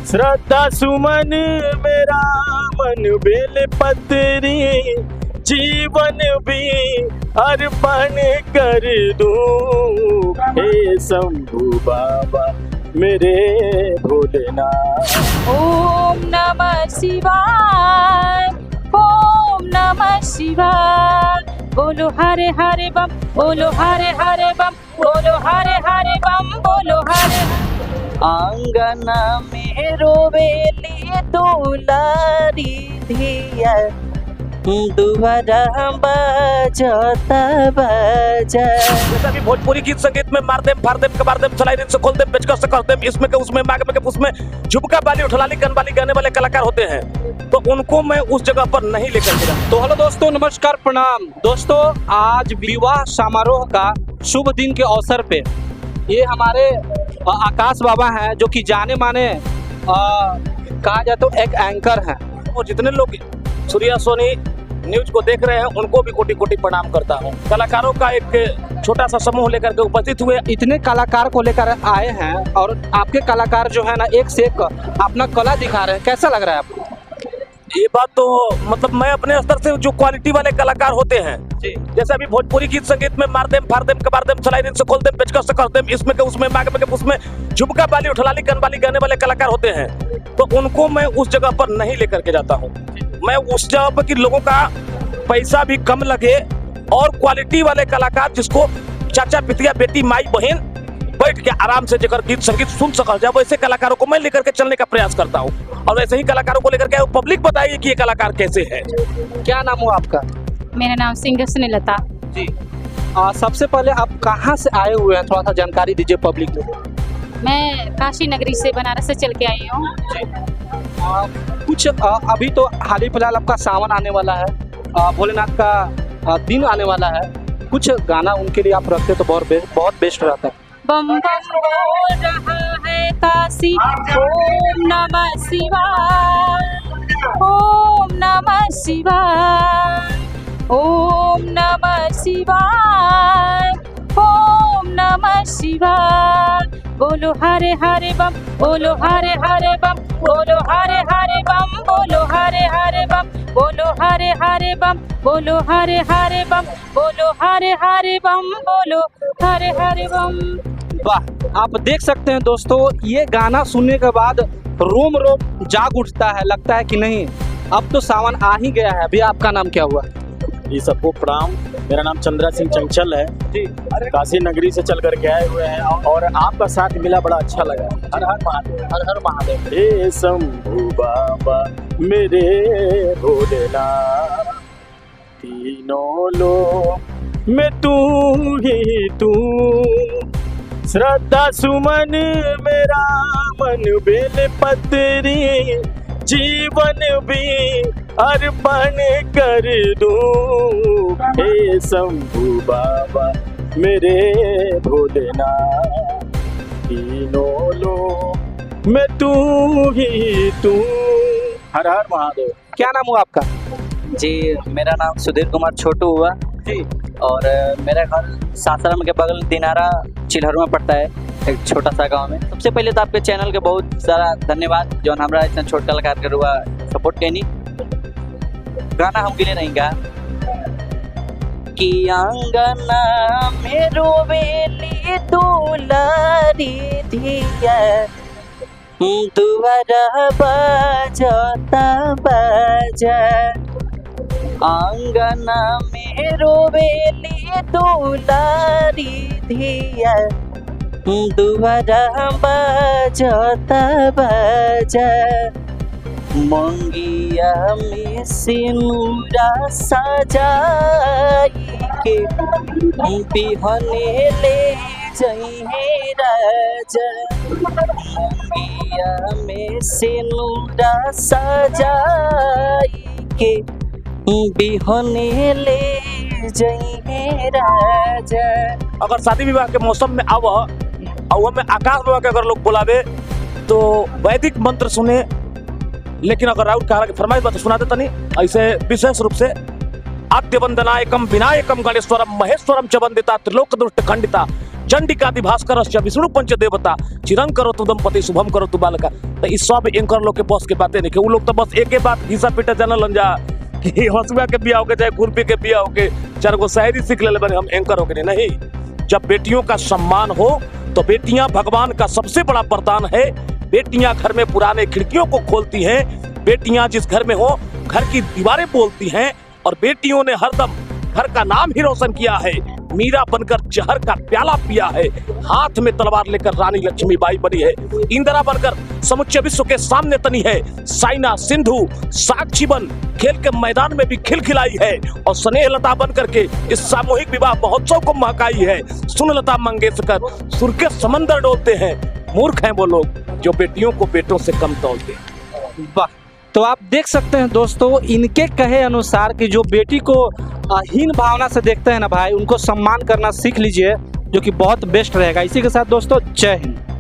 श्रद्धा सुमन मेरा मन बेल पत्री, जीवन भी अर्पण कर दूं। हे शंभू बाबा मेरे भोलेनाथ। ओम नमः शिवाय, ओम नमः शिवाय। बोलो हरे हरे बम, बोलो हरे हरे बम, बोलो हरे हरे बम, बोलो हरे। आंगना में रोवेली दुलारी धिया, दुबारा बजता बजा। जैसा कि भोजपुरी गीत संगीत में मार देम फाड़ देम कबार देम चलाई से खोल देम पेचकस से कर देम इसमें के उसमें मांग में के उसमें झुमका बाली उठलाली कनवाली गाने वाले कलाकार होते हैं, तो उनको मैं उस जगह पर नहीं लेकर गया। तो हेलो दोस्तों, नमस्कार, प्रणाम दोस्तों। आज विवाह समारोह का शुभ दिन के अवसर पे ये हमारे आकाश बाबा हैं, जो कि जाने माने कहा जाए तो एक एंकर हैं। और जितने लोग सूर्या सोनी न्यूज को देख रहे हैं उनको भी कोटि कोटि प्रणाम करता हूँ। कलाकारों का एक छोटा सा समूह लेकर के उपस्थित हुए। इतने कलाकार को लेकर आए हैं और आपके कलाकार जो है ना एक से एक अपना कला दिखा रहे हैं। कैसा लग रहा है आपको? ये बात तो मतलब मैं अपने स्तर से जो क्वालिटी वाले कलाकार होते हैं, जैसे अभी भोजपुरी गीत संगीत में मार देम फाड़ देम कबार देम चलाई से खोल देम पेचकस से कर देम इसमें के उसमें मांग में के उसमें झुमका बाली उठलाली कनवाली गाने वाले कलाकार होते हैं, तो उनको मैं उस जगह पर नहीं लेकर के जाता हूँ। मैं उस जगह पर कि लोगों का पैसा भी कम लगे और क्वालिटी वाले कलाकार जिसको चाचा पितिया बेटी माई बहन बैठ के आराम से जगह गीत संगीत सुन सका जाए, वैसे कलाकारों को मैं लेकर के चलने का प्रयास करता हूँ। और वैसे ही कलाकारों को लेकर के पब्लिक बताइए कि ये कलाकार कैसे है। क्या नाम हुआ आपका? मेरा नाम सिंगर स्नेहलता जी। सबसे पहले आप कहाँ से आए हुए हैं, थोड़ा सा जानकारी दीजिए पब्लिक को। मैं काशी नगरी से बनारस से चल के आई हूँ। कुछ अभी तो हाल ही फिलहाल आपका सावन आने वाला है, भोलेनाथ का दिन आने वाला है, कुछ गाना उनके लिए आप रखते तो बहुत बेस्ट रहता है। बम बम बोल रहा है काशी, ओम नमः शिवाय, ओम नमः शिवाय, ओम नमः शिवाय, ओम नमः शिवाय। बोलो हरे हरे बम, बोलो हरे हरे बम, बोलो हरे हरे बम, बोलो हरे हरे बम, बोलो हरे हरे बम, बोलो हरे हरे बम, बोलो हरे हरे बम, बोलो हरे हरे बम। वाह, आप देख सकते हैं दोस्तों, ये गाना सुनने के बाद रोम रोम जाग उठता है। लगता है कि नहीं अब तो सावन आ ही गया है। अभी आपका नाम क्या हुआ? जी सबको प्रणाम। मेरा नाम चंद्रा सिंह चंचल है जी। काशी नगरी से चल करके आए हुए हैं और आपका साथ मिला, बड़ा अच्छा लगा। हर हर महादेव, हर हर महादेव। हे शंभू बाबा मेरे भोलेनाथ, तीनों लोग में तू ही तू। श्रद्धा सुमन मेरा मन बेल पत्री, जीवन भी अर्पण कर दूं। हे शंभू बाबा मेरे भोलेनाथ, तीनों लोग में तू ही तू। हर हर महादेव। क्या नाम हुआ आपका? जी, मेरा नाम सुधीर कुमार छोटू हुआ जी। और मेरा घर सासाराम के बगल दिनारा चिल्हर में पड़ता है, एक छोटा सा गांव में। सबसे पहले तो आपके चैनल के बहुत सारा धन्यवाद जो हमारा इतना छोटा कलाकार के रुआ सपोर्ट कैनी। गाना हम लिए नहीं गा कि आंगना में रोवेली दुलारी धिया, दुबारा बजता बजा। आंगना में रोवेली दुलारी धिया, दुबारा बजता बजा। मंगिया में सिनुरा सजाई के बिहने ले जइहे राजा। मंगिया में सिनुरा सजाई के बिहने ले जइहे राजा। अगर शादी विवाह के मौसम में आव और में आकाश बाबा के अगर लोग बुलावे तो वैदिक मंत्र सुने, लेकिन अगर राउत कहा फरमाइश बात सुना देता नहीं। ऐसे विशेष रूप से आद्य वंदनायकम विनायकम गणेश्वरम महेश्वरम च वंदिता त्रिलोक दुष्ट खंडिता चंडिकादि भास्करश्च विष्णु पंच देवता चिरं करोतु दंपति शुभम करोतु बालका। तो इस सब एंकर लोग के बस के बातें नहीं, वो लोग तो बस एक बात घिसा पीटा जानल जा कि हंसुआ के बिया हो के चाहे खुरपी के बिया हो के 4 गो शायरी सीख ले बने हम एंकर हो के नहीं। जब बेटियों का सम्मान हो तो बेटियां भगवान का सबसे बड़ा वरदान है। बेटियां घर में पुराने खिड़कियों को खोलती हैं, बेटियां जिस घर में हो घर की दीवारें बोलती हैं, और बेटियों ने हरदम घर का नाम ही रोशन किया है। मीरा बनकर जहर का प्याला पिया है, हाथ में तलवार लेकर रानी लक्ष्मीबाई बनी है, इंदिरा बनकर समुचे विश्व के सामने तनी है, साइना सिंधु साक्षी बन खेल के मैदान में भी खिलखिलाई है, और स्नेहलता बनकर के इस सामूहिक विवाह महोत्सव को महकाई है। सुनलता मंगेशकर सुर के समंदर डोलते हैं, मूर्ख हैं वो लोग जो बेटियों को बेटों से कम तौलते हैं। वाह, तो आप देख सकते हैं दोस्तों, इनके कहे अनुसार कि जो बेटी को हीन भावना से देखते हैं ना भाई, उनको सम्मान करना सीख लीजिए, जो कि बहुत बेस्ट रहेगा। इसी के साथ दोस्तों, जय हिंद।